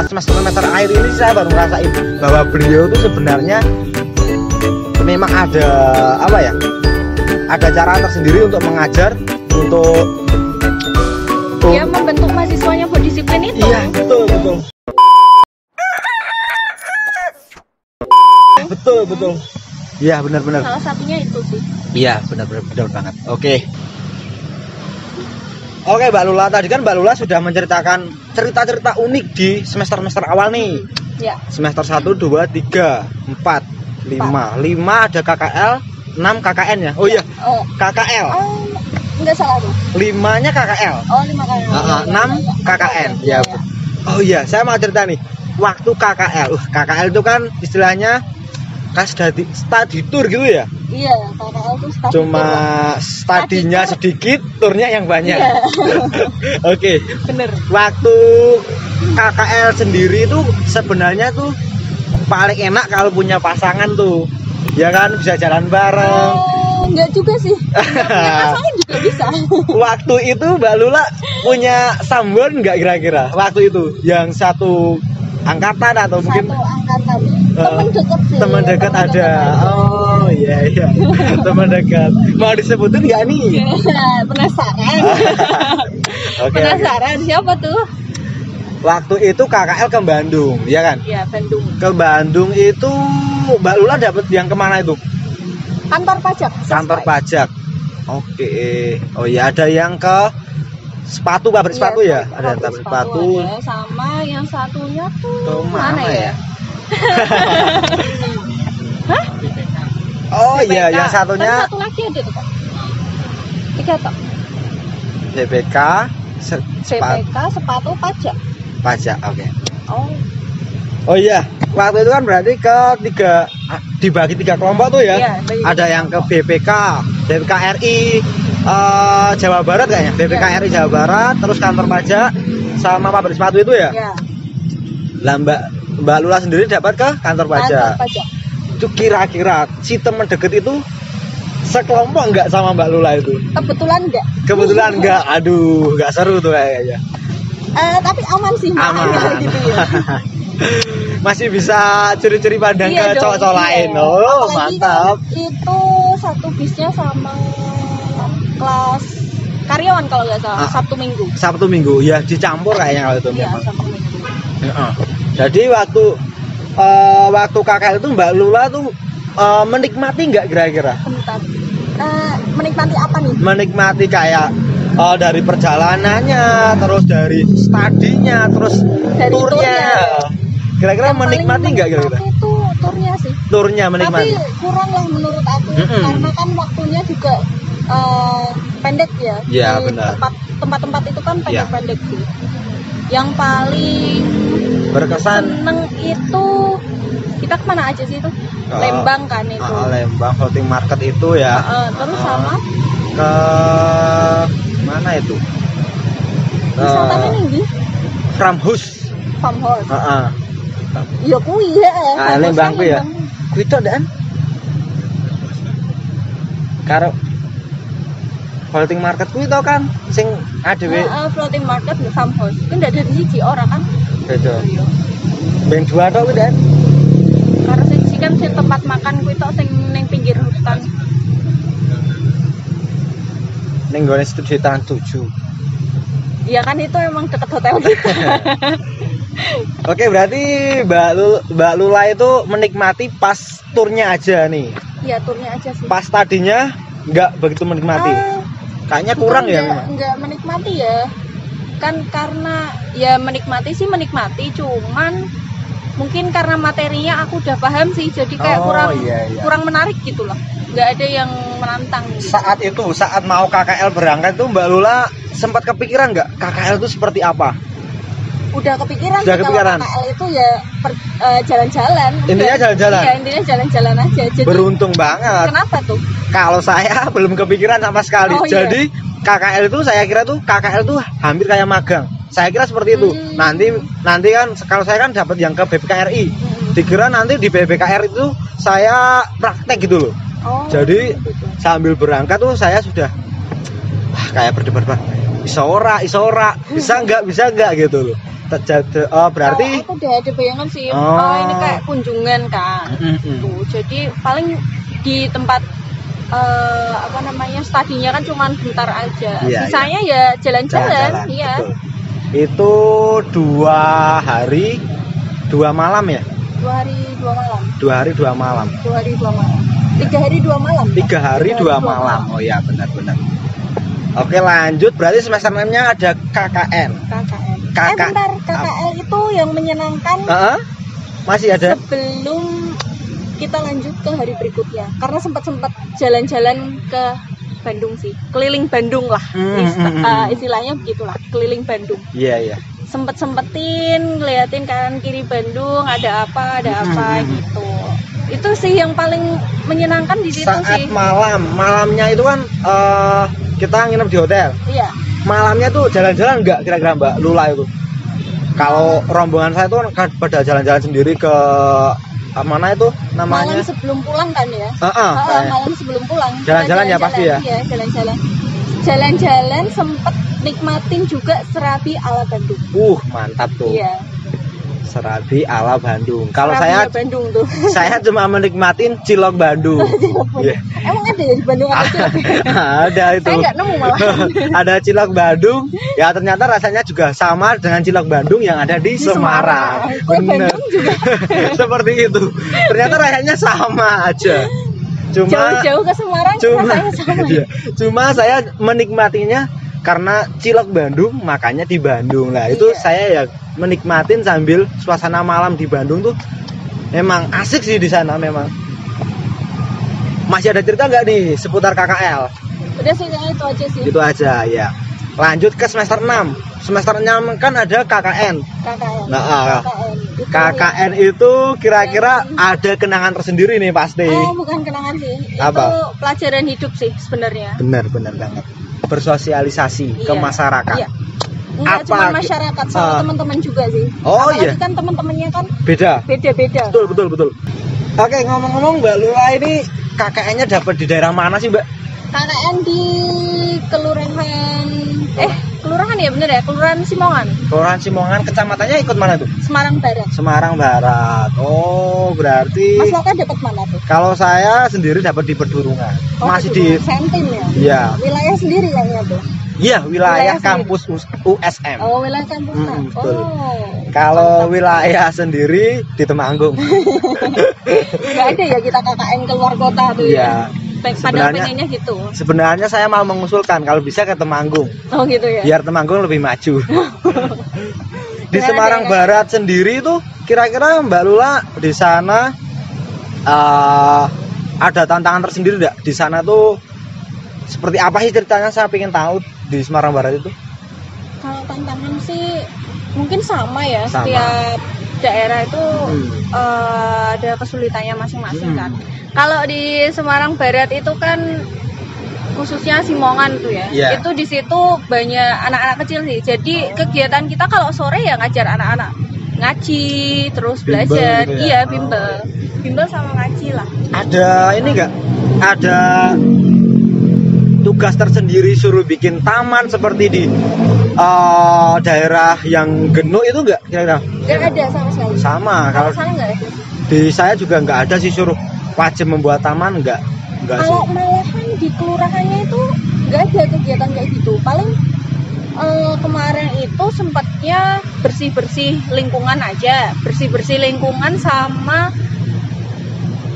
semester akhir ini saya baru ngerasain bahwa beliau itu sebenarnya memang ada apa ya? Ada cara tersendiri untuk mengajar, untuk dia membentuk mahasiswanya buat disiplin itu. Iya, betul. Betul. Iya, benar. Salah satunya itu sih. Iya, benar banget. Oke, Mbak Lula, tadi kan Mbak Lula sudah menceritakan cerita-cerita unik di semester awal nih. Ya. Semester 1, 2, 3, 4, 5. 5 ada KKL, 6 KKN ya. Oh iya. Oh. KKL. Oh, enggak salah tuh. 5-nya KKL. Oh, 5 KKL. 6 KKN. Ya. Oh iya, saya mau cerita nih. Waktu KKL. KKL itu kan istilahnya study tour gitu ya. Iya, KKL itu study cuma tour. studinya sedikit, turnya yang banyak. Iya. Oke. Bener. Waktu KKL sendiri tuh sebenarnya tuh paling enak kalau punya pasangan tuh. Ya kan, bisa jalan bareng. Enggak juga sih. Punya pasangan juga bisa. Waktu itu Mbak Lula punya someone nggak kira-kira? Waktu itu yang satu angkatan atau mungkin satu angkatan. Teman dekat sih. Teman dekat ada. Oh iya. Teman dekat. Mau disebutin nggak nih? Penasaran. Oke. Penasaran siapa tuh? Waktu itu KKL ke Bandung, ya kan? Iya, Bandung. Ke Bandung itu Mbak Lula dapat yang kemana itu? Kantor pajak. Kantor pajak. Oke. Oh iya, ada yang ke sepatu, pabrik sepatu ya? Ada pabrik sepatu. Ada, sama yang satunya tuh ke mana ya? Hah? Oh BPK. iya, yang satunya satu lagi ada tuh, Kak. 3 toh. BPK, BPK sepatu pajak. Pajak, oke. Oh. Oh iya, waktu itu kan berarti dibagi 3 kelompok tuh ya. Iya, ada yang ke BPK RI Jawa Barat kayaknya. BPK RI Jawa Barat, terus kantor pajak sama pabrik sepatu itu ya. Iya. Lah Mbak Lula sendiri dapat ke kantor pajak. Kantor pajak. Itu kira-kira si teman deket itu sekelompok nggak sama Mbak Lula itu? Kebetulan enggak. Kebetulan nggak. Aduh, nggak seru tuh kayaknya. Tapi aman sih, aman gitu ya. Masih bisa curi-curi pandang Iya ke cowok-cowok lain. Oh, apalagi mantap. Kan itu satu bisnya sama kelas karyawan kalau nggak salah. Sabtu Minggu ya, dicampur kayaknya kalau itu. Iya, memang. Sabtu Minggu. Jadi waktu KKL itu Mbak Lula tuh menikmati nggak kira-kira? Menikmati apa nih? Menikmati kayak dari perjalanannya, terus dari studinya, terus dari turnya. Kira-kira menikmati nggak kira-kira? Itu turnya sih. Turnya menikmati. Tapi kurang lah menurut aku, karena kan waktunya juga pendek ya. Iya, di benar. Tempat-tempat itu kan pendek-pendek sih. Yang paling Berkesan seneng itu kita kemana aja sih itu? Lembang kan itu. Lembang floating market itu ya. Terus sama ke mana itu? wisatanya nih Farmhouse. Ya kuwi ya. Lembang ku ya. Kuwi tok dan karo floating market kuwi to kan sing adewe. Floating market di farmhouse. Ku ndak ada di siji ora kan? Beda. Ben 2 tok kuwi dan. Karena siji kan sing tempat makan kuwi tok sing ning pinggir hutan. Ning gone studi Trans 7. Iya kan itu emang deket hotel kita. Oke, berarti Mbak Lula itu menikmati pas turnya aja nih. Iya, turnya aja sih. Pas tadinya nggak begitu menikmati. Kayaknya kurang ya memang. Enggak menikmati ya. Kan karena ya menikmati sih menikmati, cuman mungkin karena materinya aku udah paham sih, jadi kayak kurang menarik gitu loh. Nggak ada yang menantang gitu. Saat mau KKL berangkat tuh Mbak Lula sempat kepikiran nggak KKL itu seperti apa? Udah kepikiran Udah sih kepikiran. kalau KKL itu ya jalan-jalan. Intinya jalan-jalan. Iya, intinya jalan-jalan aja. Jadi, beruntung banget. Kenapa tuh? Kalau saya belum kepikiran sama sekali. Oh, iya. Jadi KKL itu saya kira tuh KKL tuh hampir kayak magang. Saya kira seperti itu. Nanti kan kalau saya kan dapat yang ke BPKRI. Dikira nanti di BPKRI itu saya praktek gitu loh. Oh, jadi gitu. sambil berangkat tuh saya sudah kayak berdebat-debat. Bisa ora, bisa enggak gitu loh. Berarti aku udah ada bayangan sih. Ini kayak kunjungan kan. Tuh, jadi paling di tempat studinya kan cuma bentar aja. Sisanya ya jalan-jalan. Iya. Betul. Itu 2 hari 2 malam ya? 2 hari 2 malam. 2 hari 2 malam. 2 hari 2 malam. 3 hari 2 malam. 3 hari 2 malam. Oh iya, benar-benar. Oke, lanjut. Berarti semester 6-nya ada KKN. Bentar, KKN itu yang menyenangkan. Masih ada? Sebelum kita lanjut ke hari berikutnya. Karena sempat jalan-jalan ke Bandung sih. Keliling Bandung lah. Istilahnya begitulah, keliling Bandung. Iya. Sempetin ngeliatin kanan kiri Bandung, ada apa gitu. Itu sih yang paling menyenangkan di situ sih. Saat malamnya itu kan kita nginep di hotel. Iya. Malamnya tuh jalan-jalan nggak kira-kira Mbak Lula itu? Kalau rombongan saya tuh kan pada jalan-jalan sendiri ke mana itu namanya? Malam sebelum pulang kan ya? Malam sebelum pulang. Jalan-jalan ya pasti ya? Iya, jalan-jalan. Jalan-jalan sempet nikmatin juga Serabi ala Bandung. Mantap tuh. Iya. Serabi ala Bandung. Kalau saya Bandung tuh. Saya cuma menikmatin cilok Bandung. Yeah. Emang ada ya di Bandung ada cilok? Ada itu. Saya nggak nemu malah. Ada cilok Bandung. Ya ternyata rasanya juga sama dengan cilok Bandung yang ada di Semarang. Benar. Juga. Seperti itu. Ternyata rasanya sama aja. Cuma jauh-jauh ke Semarang rasanya sama. Iya. Cuma saya menikmatinya karena cilok Bandung, makanya di Bandung lah. Itu saya ya menikmatin sambil suasana malam di Bandung tuh memang asik sih di sana memang. Masih ada cerita nggak nih seputar KKL? Udah sih itu aja sih. Itu aja ya. Lanjut ke semester 6. Semester 6 kan ada KKN. Nah, KKN itu kira-kira ada kenangan tersendiri nih pasti. Bukan kenangan sih. Apa? Itu pelajaran hidup sih sebenarnya. Benar banget. Bersosialisasi ke masyarakat. Iya. Enggak cuma masyarakat, sama teman-teman juga sih. Apalagi kan teman-temannya kan beda. Betul. Oke, ngomong-ngomong Mbak Lula ini KKN-nya dapat di daerah mana sih, Mbak? KKN di kelurahan ya bener ya, Kelurahan Simongan. Kelurahan Simongan, kecamatannya ikut mana tuh? Semarang Barat. Oh, berarti Mas Loka dapat mana tuh? Kalau saya sendiri dapat di Pedurungan. Masih di Sentim ya? Iya. Wilayah sendiri kayaknya tuh. Iya, wilayah kampus USM. Oh, wilayah kampus. Betul. Kalau wilayah sendiri di Temanggung. Enggak ada ya kita KKN keluar kota tuh ya. Padahal pengennya gitu. Sebenarnya saya mau mengusulkan kalau bisa ke Temanggung. Oh gitu ya. Biar Temanggung lebih maju. Di Semarang Barat sendiri itu kira-kira Mbak Lula di sana ada tantangan tersendiri enggak? Di sana tuh seperti apa sih ceritanya, saya pengen tahu di Semarang Barat itu? Kalau tantangan sih mungkin sama ya. Setiap daerah itu ada kesulitannya masing-masing kan. Kalau di Semarang Barat itu kan khususnya Simongan tuh ya. Itu di situ banyak anak-anak kecil sih. Jadi kegiatan kita kalau sore ya ngajar anak-anak ngaji, terus belajar. Gitu ya? Iya, bimbel. Bimbel sama ngaji lah. Ada ini enggak? Ada tugas tersendiri suruh bikin taman seperti di daerah yang Genuk itu enggak kira-kira? Enggak ada sama sekali. Sama, kalau sana enggak ada. Di saya juga enggak ada sih suruh wajib membuat taman, enggak kalau sih. Malahan di kelurahannya itu enggak ada kegiatan kayak gitu. Paling kemarin itu sempatnya bersih-bersih lingkungan aja, bersih-bersih lingkungan sama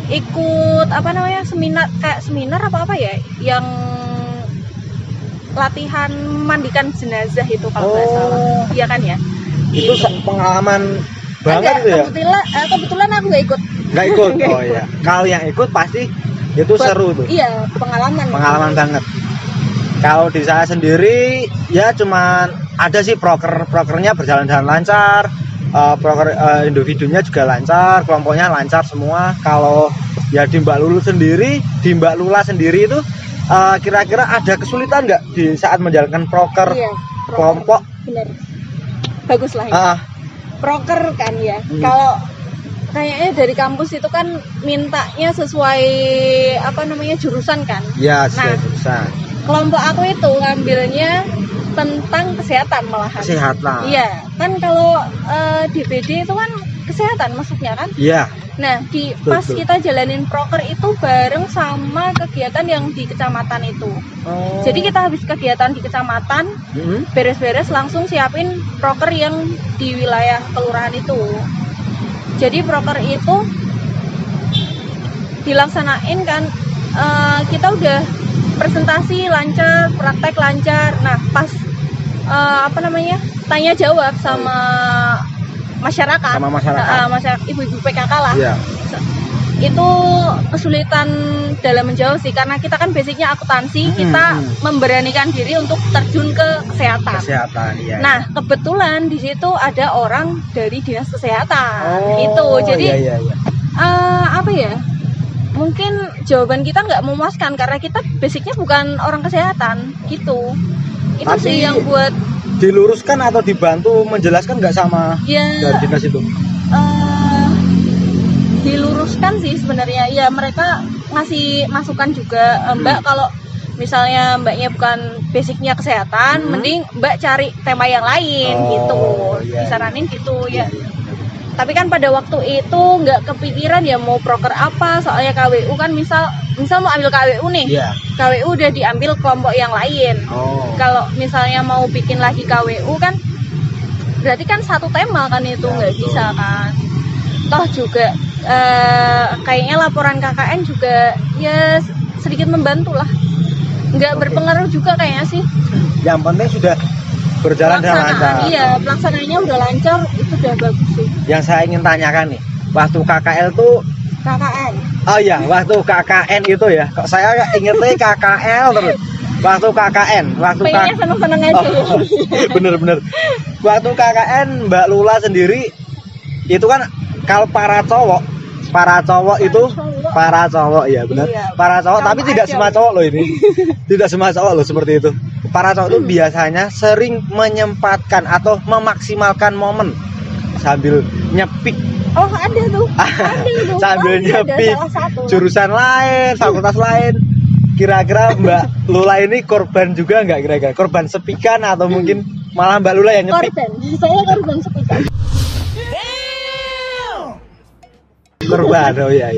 ikut seminar apa ya yang latihan mandikan jenazah itu kalau nggak salah. Iya kan ya? Itu pengalaman banget itu ya? Kebetulan aku nggak ikut. Nggak ikut? Oh iya. Kalau yang ikut pasti itu seru tuh. Iya, pengalaman banget. Kalau di saya sendiri ya cuman ada sih prokernya berjalan dengan lancar, individunya juga lancar, kelompoknya lancar semua. Kalau ya di Mbak Lula sendiri itu kira-kira ada kesulitan nggak di saat menjalankan proker kelompok? Bener, bagus lah ya. Proker kan ya. Kalau kayaknya dari kampus itu kan mintanya sesuai jurusan kan? Iya, sesuai jurusan. Kelompok aku itu ngambilnya tentang kesehatan malahan. Kesehatan. Iya, kan kalau DPD itu kan kesehatan maksudnya kan? Iya. Nah, pas kita jalanin proker itu bareng sama kegiatan yang di kecamatan itu. Oh. Jadi kita habis kegiatan di kecamatan, beres-beres langsung siapin proker yang di wilayah kelurahan itu. Jadi proker itu dilaksanain kan, kita udah presentasi lancar, praktek lancar. Nah, pas tanya jawab sama masyarakat, masyarakat ibu-ibu PKK lah. Yeah. Itu kesulitan dalam menjawab sih, karena kita kan basicnya akuntansi, kita memberanikan diri untuk terjun ke kesehatan. Iya. Nah, kebetulan di situ ada orang dari dinas kesehatan. Itu jadi mungkin jawaban kita nggak memuaskan karena kita basicnya bukan orang kesehatan gitu. Itu tapi sih yang buat diluruskan atau dibantu menjelaskan nggak sama dari dinas itu? Diluruskan sih sebenarnya. Ya mereka ngasih masukan juga, Mbak kalau misalnya Mbaknya bukan basicnya kesehatan, mending Mbak cari tema yang lain gitu. Disaranin gitu ya. Tapi kan pada waktu itu nggak kepikiran ya mau proker apa, soalnya KWU kan misal mau ambil KWU nih, KWU udah diambil kelompok yang lain. Kalau misalnya mau bikin lagi KWU kan berarti kan satu tema kan itu nggak bisa kan. Toh juga kayaknya laporan KKN juga ya sedikit membantu lah, nggak berpengaruh juga kayaknya sih. Yang penting sudah berjalan dengan lancar. Iya, pelaksanaannya udah lancar, itu udah bagus sih. Yang saya ingin tanyakan nih, waktu KKL tuh KKN. Oh iya, waktu KKN itu ya. Kok saya ingetnya KKL terus. Waktu KKN, pengennya seneng-seneng aja. Bener. Waktu KKN Mbak Lula sendiri itu kan kalau para cowok ya benar. Iya, para cowok, tapi tidak semua cowok loh ini. Tidak semua cowok loh seperti itu. Para cowok itu biasanya sering menyempatkan atau memaksimalkan momen sambil nyepik. Oh ada tuh. Sambil nyepik jurusan lain, fakultas lain. Kira-kira Mbak Lula ini korban juga nggak kira-kira? Korban sepikan atau mungkin malah Mbak Lula yang nyepik? Saya korban sepikan. Korban, oh iya.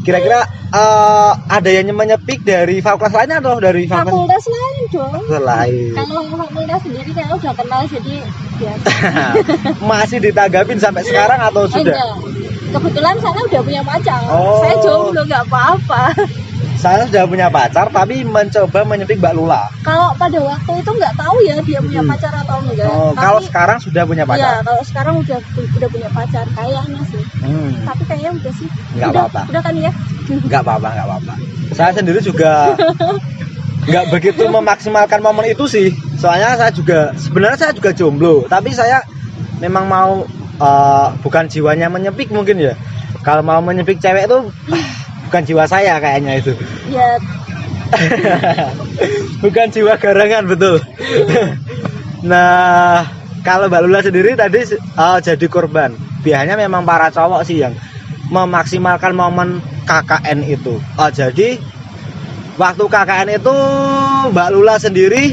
Kira-kira ada yang menyepik dari fakultas lain atau dari fakultas lain dong? Lain. Kalau fakultas sendiri saya udah kenal jadi biasa. Masih ditanggapin sampai sekarang atau sudah? Enggak. Kebetulan saya udah punya pacar. Saya jomblo nggak apa-apa. Saya sudah punya pacar tapi mencoba menyepik Mbak Lula. Kalau pada waktu itu nggak tahu ya dia punya pacar atau enggak. Kalau sekarang sudah punya pacar? Iya, kalau sekarang udah punya pacar kayaknya sih. Tapi kayaknya udah sih. Nggak apa-apa. Udah kan ya? Nggak apa-apa. Saya sendiri juga nggak begitu memaksimalkan momen itu sih. Soalnya sebenarnya saya juga jomblo. Tapi saya memang mau bukan jiwanya menyepik mungkin ya. Kalau mau menyepik cewek itu bukan jiwa saya kayaknya itu. Iya. Bukan jiwa garangan, betul. Nah, kalau Mbak Lula sendiri tadi jadi korban. Biasanya memang para cowok sih yang memaksimalkan momen KKN itu. Jadi waktu KKN itu Mbak Lula sendiri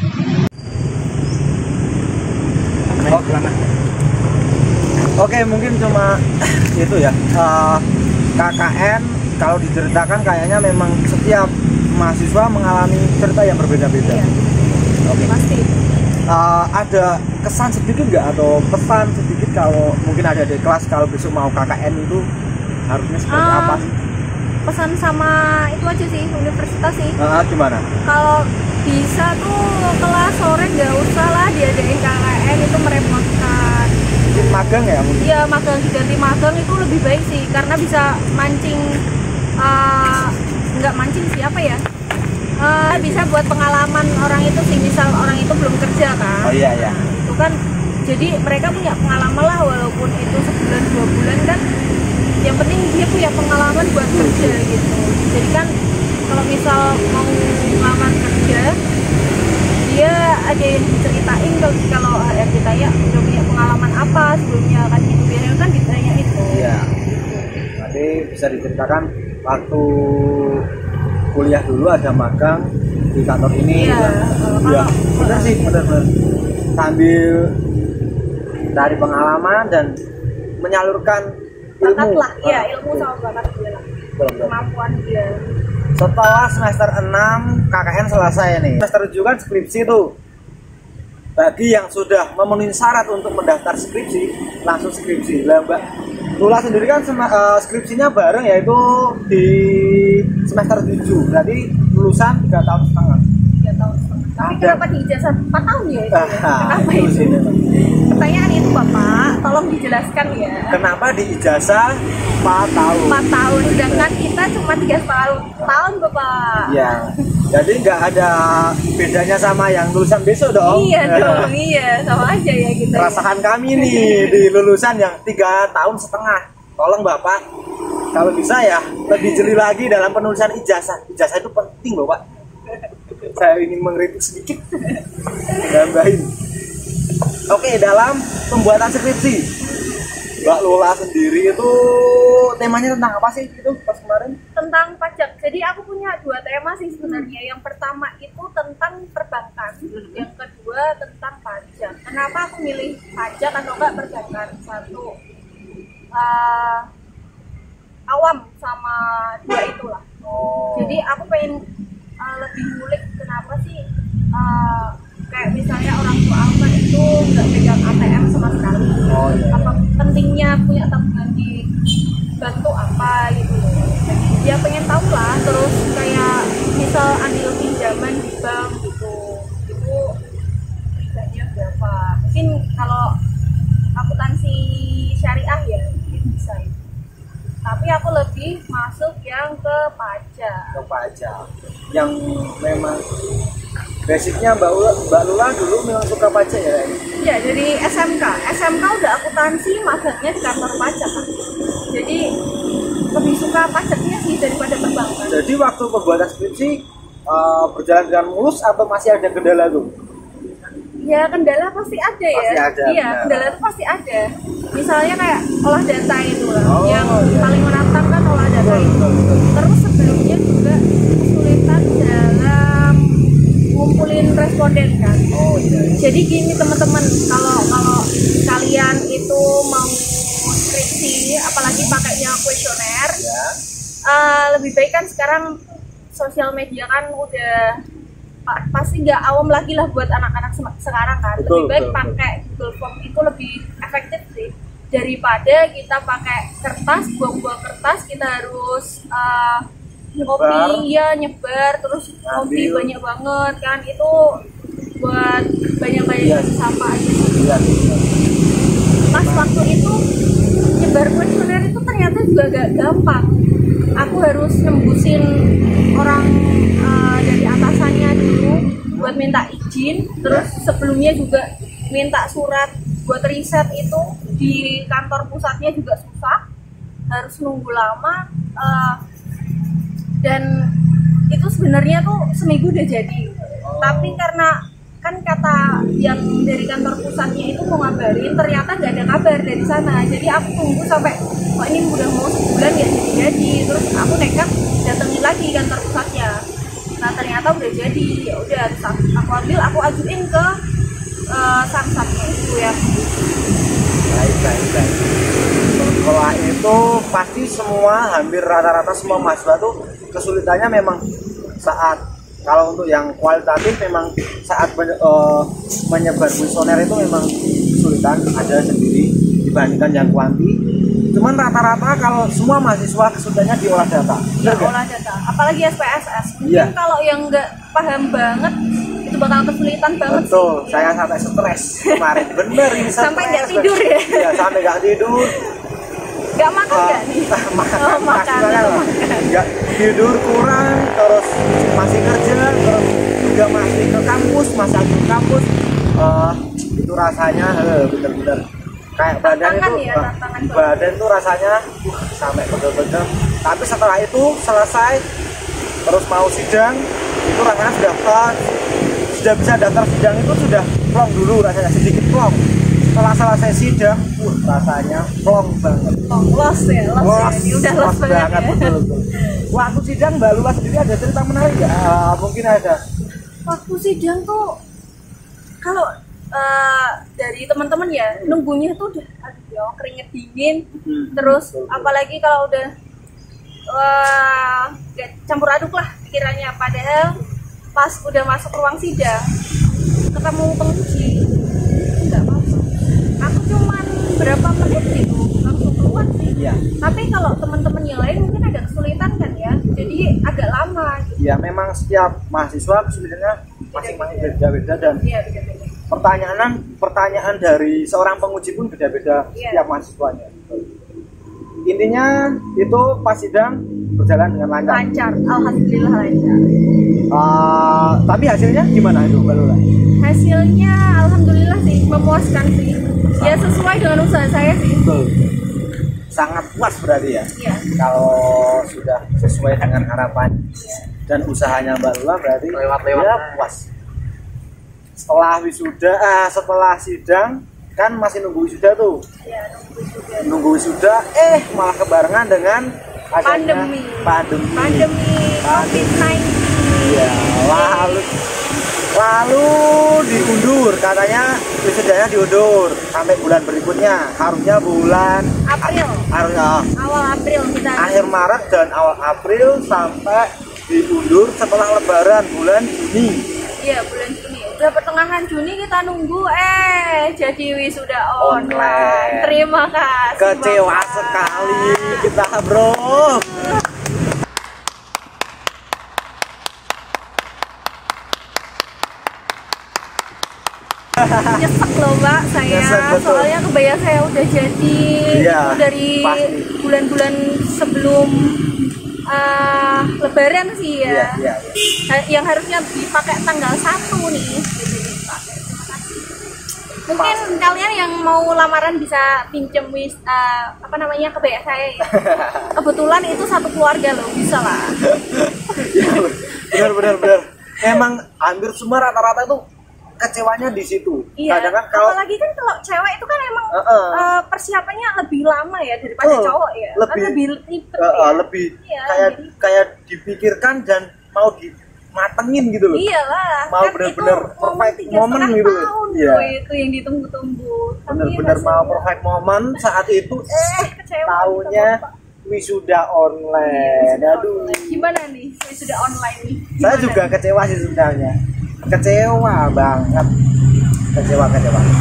Oke, mungkin cuma itu ya. KKN kalau diceritakan kayaknya memang setiap mahasiswa mengalami cerita yang berbeda-beda. Iya. Oke. Pasti. Ada kesan sedikit nggak atau pesan sedikit kalau mungkin ada di kelas kalau besok mau KKN itu harusnya seperti apa sih? Pesan sama itu aja sih, universitas sih. Gimana? Kalau bisa tuh kelas sore nggak usah lah diadain KKN, itu merepotkan. Magang ya mungkin? Iya, magang, diganti magang itu lebih baik sih karena bisa mancing, nggak mancing sih apa ya, bisa buat pengalaman orang itu sih, misal orang itu belum kerja kan. Oh iya. Itu kan jadi mereka punya pengalaman lah, walaupun itu sebulan 2 bulan kan, yang penting dia punya pengalaman buat kerja gitu. Jadi kan kalau misal mau ngelamar kerja, dia ada yang diceritain kalau HR ditanya udah punya pengalaman apa sebelumnya kan gitu, biasanya kan ditanya itu. Iya. Nanti bisa diceritakan waktu kuliah dulu ada magang di kantor ini. Iya. Ya, benar sih, benar. Sambil dari pengalaman dan menyalurkan bakat ilmu. lah, iya ilmu sama bakat dia lah. Kemampuan dia. Setelah semester 6 KKN selesai nih. Semester 7 kan skripsi tuh. Bagi yang sudah memenuhi syarat untuk mendaftar skripsi, langsung skripsi. Lah Mbak Lula sendiri kan skripsinya bareng, yaitu di semester 7. Berarti lulusan 3 tahun setengah. 3 tahun setengah. Tapi kenapa di ijazah 4 tahun ya itu? Kenapa itu? Sih, pertanyaan itu Bapak, tolong dijelaskan ya. Kenapa di ijazah 4 tahun? 4 tahun, sedangkan kita cuma 3 tahun Bapak. Iya. Jadi nggak ada bedanya sama yang lulusan besok dong. Iya dong, iya sama aja ya gitu. Rasakan kami nih di lulusan yang 3 tahun setengah. Tolong Bapak, kalau bisa ya lebih jeli lagi dalam penulisan ijazah. Ijazah itu penting Bapak. Saya ingin mengkritik sedikit. Nambahin. Oke, dalam pembuatan skripsi, Mbak Lola sendiri itu temanya tentang apa sih itu pas kemarin? Tentang pajak. Jadi aku punya 2 tema sih sebenarnya. Yang pertama itu tentang perbankan, yang kedua tentang pajak. Kenapa aku milih pajak atau enggak perbankan? Satu, awam sama 2 itulah. Jadi aku pengen lebih ngulik kenapa sih kayak misalnya orang tua aku kan itu nggak pegang ATM sama sekali. Apa pentingnya punya tabungan di bank tuh apa gitu. Dia pengen tahu lah. Terus kayak misal ambil pinjaman di bank gitu, itu riganya berapa? Mungkin kalau akuntansi syariah ya mungkin bisa itu. Tapi aku lebih masuk yang ke pajak. Ke pajak. Yang memang basicnya Mbak Lula dulu memang suka pajak ya? Iya, dari SMK udah akuntansi, magangnya di kantor pajak kan. Jadi lebih suka pajaknya sih daripada perbankan. Jadi waktu pembuatan skripsi berjalan dengan mulus atau masih ada kendala tuh? Ya kendala pasti ada ya. Pasti ada. Iya, kendala itu pasti ada. Misalnya kayak olah data itu lah, yang iya. paling menantang kan olah data itu. Terus sebelumnya juga kesulitan dalam ngumpulin responden kan. Iya. Jadi gini teman-teman, kalau kalian itu mau skripsi, apalagi pakainya kuesioner, Ya. lebih baik kan sekarang sosial media kan udah pasti nggak awam lagi lah buat anak-anak sekarang kan. Betul, lebih baik betul. pakai Google Form itu lebih efektif sih daripada kita pakai kertas, buang-buang kertas, kita harus ngopi ya, nyebar terus ngopi banyak banget kan, itu buat banyak sampah aja sih. Pas waktu itu nyebar kuesioner itu ternyata juga gak gampang. Aku harus nembusin orang dari atasannya dulu buat minta izin, terus sebelumnya juga minta surat buat riset itu di kantor pusatnya juga susah, harus nunggu lama, dan itu sebenarnya tuh seminggu udah jadi. Tapi karena kan kata yang dari kantor pusatnya itu mau ngabarin, ternyata nggak ada kabar dari sana. Jadi aku tunggu sampai ini udah mau sebulan ya jadi. Terus aku nekat datengin lagi kantor pusatnya. Nah ternyata udah jadi. Ya udah, aku ambil, aku ajuin ke samsatnya itu ya. Baik. Sekolah itu pasti semua, hampir rata-rata semua mahasiswa tuh kesulitannya memang saat, kalau untuk yang kualitatif memang saat menyebar kuesioner itu memang kesulitan ada sendiri dibandingkan yang kuanti. Cuman rata-rata kalau semua mahasiswa kesulitannya di olah data. Ya, olah data, apalagi SPSS. Mungkin kalau yang nggak paham banget itu bakal kesulitan banget. Betul, sih. saya sampai stres kemarin. Bener ini sampai nggak tidur ya? Iya, sampai nggak tidur. Nggak makan nggak nih? makan. Nggak tidur kurang, terus masih kerja, terus juga masih ke kampus, itu rasanya bener-bener kayak badan itu badan tuh rasanya sampai pegel-pegel. Tapi setelah itu selesai, terus mau sidang, itu rasanya sudah bisa daftar sidang, itu sudah plong dulu rasanya, sedikit plong. Setelah selesai sidang, rasanya plong banget. Los ya. Ini udah los banget. Betul. Waktu sidang Mbak Lula sendiri ada cerita menarik ya? Mungkin ada Waktu sidang tuh kalau dari teman-teman ya nunggunya tuh udah aduh ya keringet dingin. Terus apalagi kalau udah campur aduk lah pikirannya, padahal pas udah masuk ruang sidang ketemu penguji nggak masuk, aku cuman berapa menit gitu langsung keluar sih. Iya. Tapi kalau teman-teman yang lain mungkin agak kesulitan kan ya, jadi agak lama gitu. Ya memang setiap mahasiswa kesulitannya masing-masing beda-beda, dan Iya, beda-beda. pertanyaan dari seorang penguji pun beda-beda setiap mahasiswanya. Intinya itu pas sidang berjalan dengan lancar. Lancar, alhamdulillah lancar. Tapi hasilnya gimana itu, Mbak Lula? Hasilnya alhamdulillah sih memuaskan sih. Ya sesuai dengan usaha saya sih. Betul. Sangat puas berarti ya. Iya. Kalau sudah sesuai dengan harapan dan usahanya Mbak Lula berarti ya puas. Setelah wisuda, setelah sidang kan masih nunggu wisuda tuh. Iya, Nunggu wisuda, malah kebarengan dengan pandemi COVID-19. Iya, lalu diundur, katanya wisudanya diundur sampai bulan berikutnya, harusnya bulan April. Awal April kita. Akhir Maret dan awal April, sampai diundur setelah Lebaran bulan Juni. Iya, bulan Juni. Udah pertengahan Juni kita nunggu, jadi wisuda online. Terima kasih. Kecewa Bapak. sekali kita, bro. Nyesek loh Mbak saya, soalnya kebaya saya udah jadi iya, itu dari bulan-bulan sebelum Lebaran sih ya. Iya. Yang harusnya dipakai tanggal 1 nih. Mungkin kalian yang mau lamaran bisa pinjem kebaya saya ya. Kebetulan itu satu keluarga loh, bisa lah. Benar. Emang hampir semua rata-rata itu kecewanya di situ. Iya. Kadang kan kalau apalagi kan kalau cewek itu kan emang persiapannya lebih lama ya daripada cowok ya. Lebih ribet ya. Lebih iya, kayak dipikirkan dan mau dimatengin gitu loh. Iyalah. Mau kan benar-benar perfect moment gitu. Iya. Itu yang ditunggu-tunggu. Benar-benar mau perfect moment saat itu tahunnya wisuda online. Aduh. Gimana nih wisuda online nih? Saya juga kecewa sih sebenarnya. Kecewa banget. Kecewa.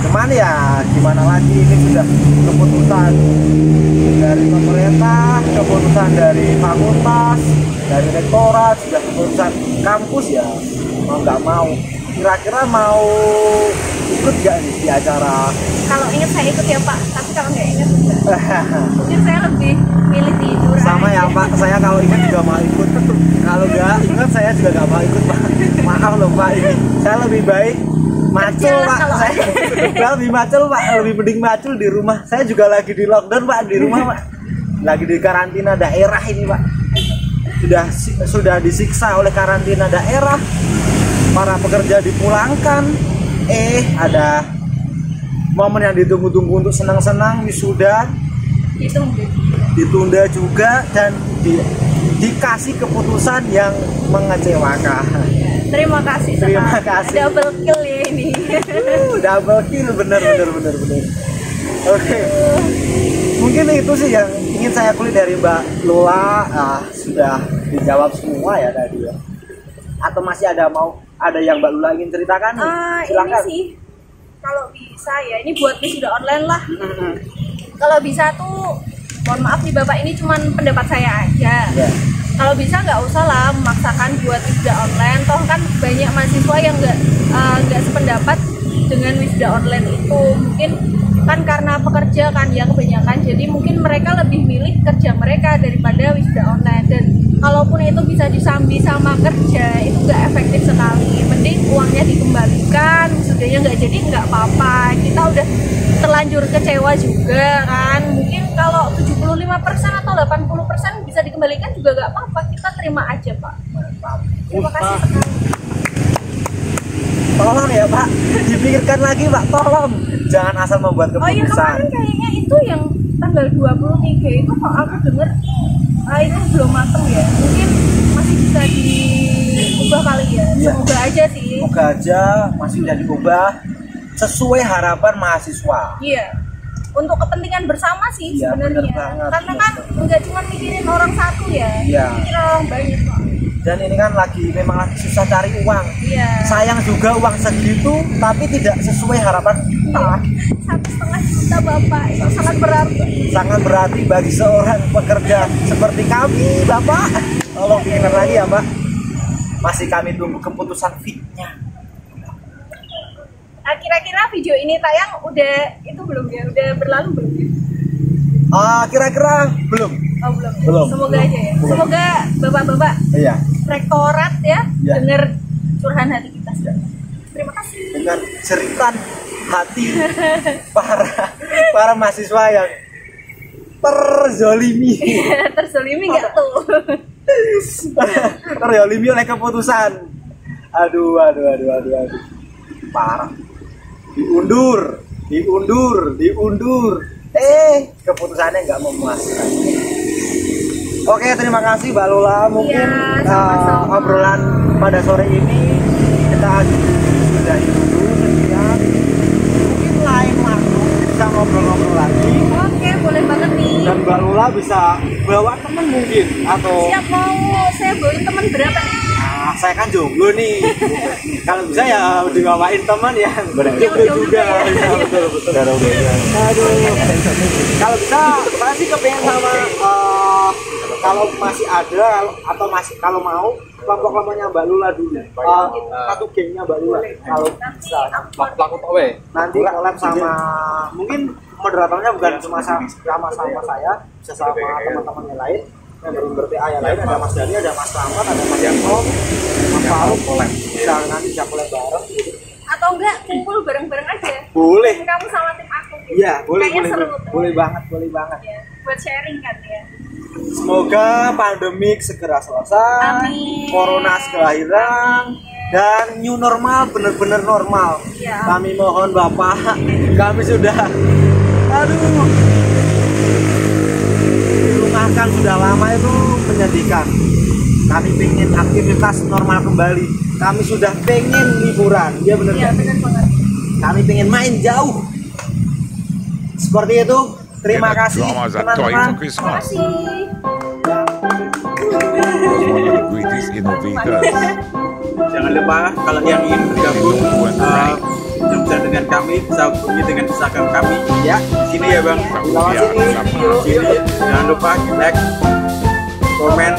Cuman ya gimana lagi, ini sudah keputusan dari pemerintah, keputusan dari fakultas, dari rektorat, sudah keputusan kampus ya. Mau nggak mau. Kira-kira mau ikut nggak nih di acara? Kalau ingat saya ikut ya Pak, tapi kalau nggak ingat mungkin saya lebih milih tidur sama aja. Ya Pak, saya kalau ingat juga mau ikut. Kalau nggak ingat saya juga nggak mau ikut Pak. Maaf loh Pak, ini saya lebih baik macul Pak. Saya lebih macul Pak, lebih mending macul di rumah. Saya juga lagi di lockdown Pak, di rumah Pak. Lagi di karantina daerah ini Pak. Sudah disiksa oleh karantina daerah. Para pekerja dipulangkan. Ada momen yang ditunggu-tunggu untuk senang-senang wisuda ditunda juga, dan dikasih keputusan yang mengecewakan. Terima kasih. Double kill ya ini. Double kill, bener. Oke. Mungkin itu sih yang ingin saya kulik dari Mbak Lula. Sudah dijawab semua ya tadi ya. Atau masih ada yang Mbak Lula ingin ceritakan? Ini Silakan. sih kalau bisa ya, ini buat wisuda online lah. Kalau bisa tuh, mohon maaf nih Bapak, ini cuman pendapat saya aja. Kalau bisa nggak usah lah memaksakan buat wisuda online. Toh kan banyak mahasiswa yang nggak sependapat dengan wisuda online itu. Mungkin kan karena pekerja kan ya kebanyakan, jadi mungkin mereka lebih milih kerja mereka daripada wisuda online. Dan kalaupun itu bisa disambi sama kerja, itu nggak efektif sekali. Mending uangnya dikembalikan, wisudanya nggak jadi nggak apa-apa. Kita udah terlanjur kecewa juga kan. Mungkin kalau 75% atau 80% bisa dikembalikan juga nggak apa-apa. Kita terima aja Pak. Terima kasih sekali. Tolong ya Pak, dipikirkan lagi Pak, tolong. Jangan asal membuat keputusan. Oh iya, kemarin kayaknya itu yang tanggal 23 itu kok aku denger itu belum mateng ya. Mungkin masih bisa diubah kali ya. Iya. Semoga aja sih. Semoga aja masih bisa diubah sesuai harapan mahasiswa. Iya. Untuk kepentingan bersama sih Iya, sebenarnya. bener banget. Karena kan nggak cuma mikirin orang satu ya. Iya. Mikirin orang banyak kok. Dan ini kan memang lagi susah cari uang. Iya. Sayang juga uang segitu tapi tidak sesuai harapan kita. 1,5 juta Bapak itu sangat berarti. Sangat berarti bagi seorang pekerja seperti kami, Bapak. Tolong diingat lagi ya, Mbak. Masih kami tunggu keputusan fitnya. Nah, kira-kira video ini tayang udah itu belum ya? Udah berlalu belum ya? Kira-kira belum. Oh, belum. Ya? Belum. Semoga aja ya. Belum. Semoga Bapak-bapak Iya. rektorat ya, Iya. denger curahan hati kita. Terima kasih. Dengan jeritan hati para mahasiswa yang terzolimi. Terzolimi nggak tuh? Terzolimi oleh keputusan. Aduh. Parah. Diundur. Keputusannya nggak memuaskan. Oke, terima kasih Mbak Lola. Mungkin Iya, sama-sama. obrolan pada sore ini kita sudahi dulu sekian. Mungkin lain waktu bisa ngobrol-ngobrol lagi. Oke, boleh banget nih. Dan Mbak Lola bisa bawa temen mungkin atau Siap, mau saya bawain teman berapa nih? saya kan jomblo nih. Kalau bisa ya dibawain teman yang Jomblo juga. ya. Betul. Aduh. Kalau bisa, saya sih kepengen sama kalau masih ada atau kalau mau kelompok-kelompoknya Mbak Lula dulu. Satu gengnya Mbak Lula. Kalau bisa. Nanti collab sama mungkin moderatornya bukan cuma sama saya, bisa sama teman-teman yang lain. Yang berTA yang lain, ada Mas Dani, ada Mas Rahmat, ada Mas Yanto, Mas Faruk, bisa nanti bisa collab bareng gitu. Atau enggak kumpul bareng-bareng aja? Boleh. Tim kamu sama tim aku gitu. Iya, boleh. Kayaknya seru tuh. Boleh banget. Ya, buat sharing kan ya. Semoga pandemik segera selesai, Amin. corona segera hilang, dan new normal benar-benar normal. Iya. Kami mohon Bapak, kami sudah, dirumahkan sudah lama itu menyedihkan. Kami pengen aktivitas normal kembali. Kami sudah pengen liburan, ya benar. Iya, benar banget. Kami pengen main jauh. Seperti itu. Terima kasih teman-teman. Terima kasih. Greatest innovators. Jangan lupa kalau yang ingin bergabung berbincang dengan kami bisa hubungi dengan Instagram kami Ya, sini ya Bang. lewat sini. Yuk. Sini jangan lupa like, komen,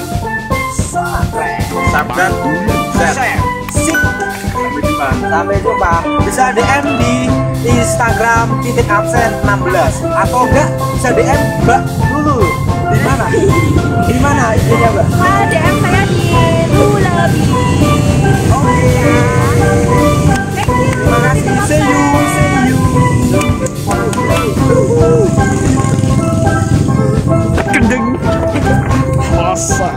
subscribe, share. Sip. Sampai jumpa. Sampai jumpa. Bisa DM di Instagram @absen16 atau enggak bisa DM Mbak Lulu. Di mana? Di mana IG-nya, Mbak? DM saya di Lulabi. Oke. Terima kasih. See you. Kendeng. Masa.